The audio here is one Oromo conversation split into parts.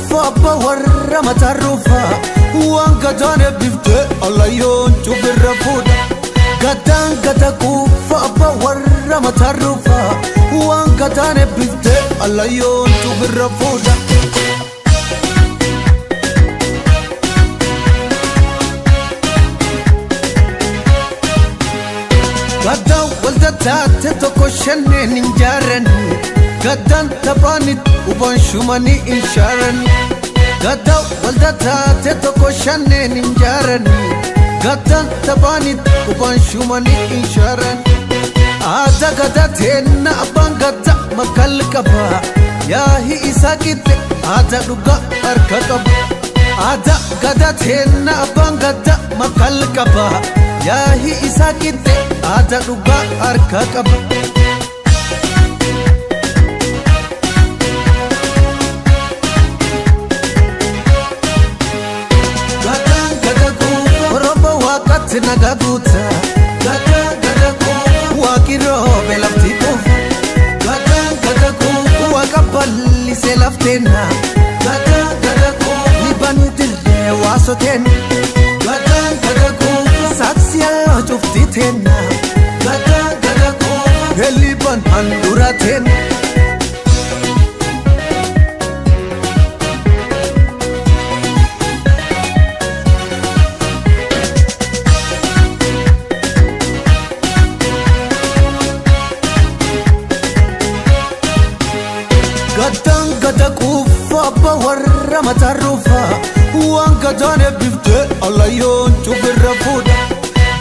kufa warra matarufa wanga jane bifte alayon chubirra fuda gadan gada kufa warra matarufa wanga jane bifte alayon chubirra fuda gadan walda tate toko shenne ninjaran gadan tabanit uban shumani insharan gadan walda tate toko shenne ninjaran gadan tabanit uban shumani insharan aada gada tenna aban gada makal kaba yahi isakite aada duga arka kaba aada gada tenna aban gada makal kaba yahi isakite aada duga arka kaba nagaguta gada gada ko wakiro belafti ko gada gada ko wakaballi selaftena gada gada ko libani dirre wasoten gada gada ko saksiya juftitena gada gada ko heliban handuraten gadan gada kufa warra matarufa wanga jane bifte alayon chubirra fuda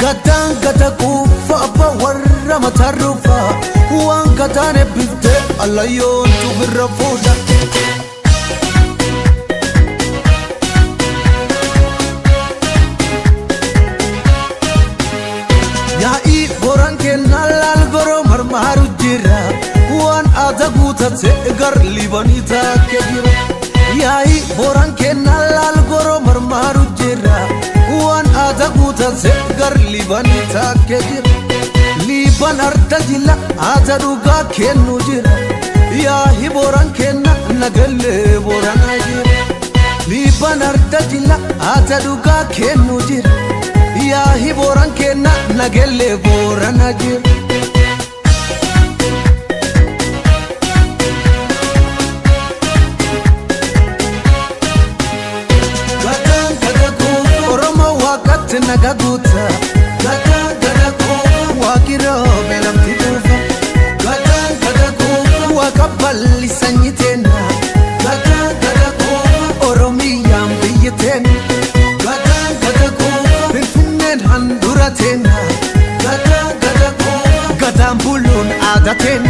gadan gada kufa warra matarufa wanga jane bifte alayon chubirra fuda ya'i boran kenal goro marmaru jira wan aada guutate gar libanita kejira ya'i boran kenal goro marmaru jira wan aada guutate gar libanita kejira liban arda jila aada duga kennu jira ya'i boran kenna nagalle boran ajira liban arda jila aada duga kennu jira ya'i boran kenna nagalle boran ajira nagaguta gada gada ko wakiro belamti tufa gada gada ko wakaballi sanyitena gada gada ko oromiyam biyeten gada gada ko finfinnen handuratena gada gada ko gadam bulun adaten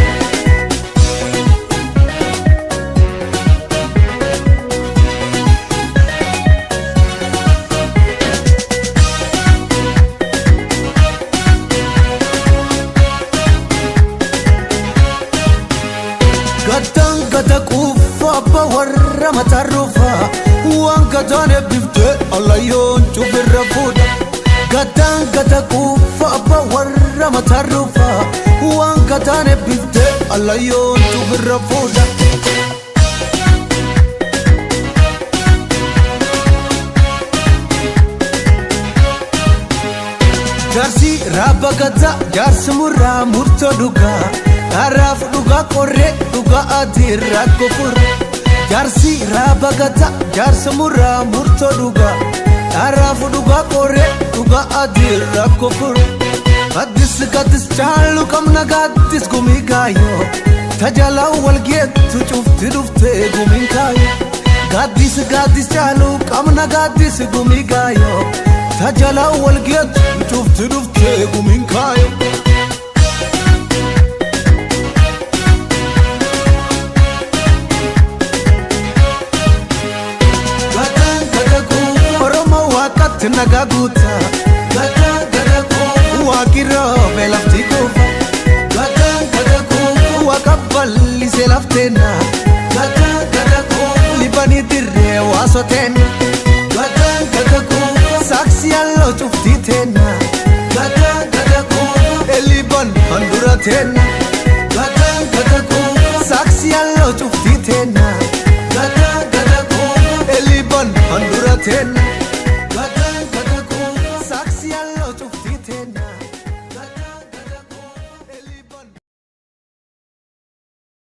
gadan gada kufa warra matarufa wanga jane bifte alayon chubirra fuda gadan gada kufa warra matarufa wanga jane bifte alayon chubirra fuda jarsi rabba gada jarsi murra murto duga araf duga korre duga adirra kofur jarsi rabba gada jarsi murra murto duga araf duga korre duga adirra kofur gadis chalu kamna gadis gumigayo tajala walget chufti dufte guminkayo gadis chalu kamna gadis gumigayo tajala walget chufti dufte guminkayo nagaguta gada gada ko wakiro belafti kufa gada gada ko wakaballi selaftena gada gada ko libani dirre wasoten gada gada ko saksiya juftitena gada gada ko eliban handuraten gada gada ko saksiya juftitena gada gada ko keenya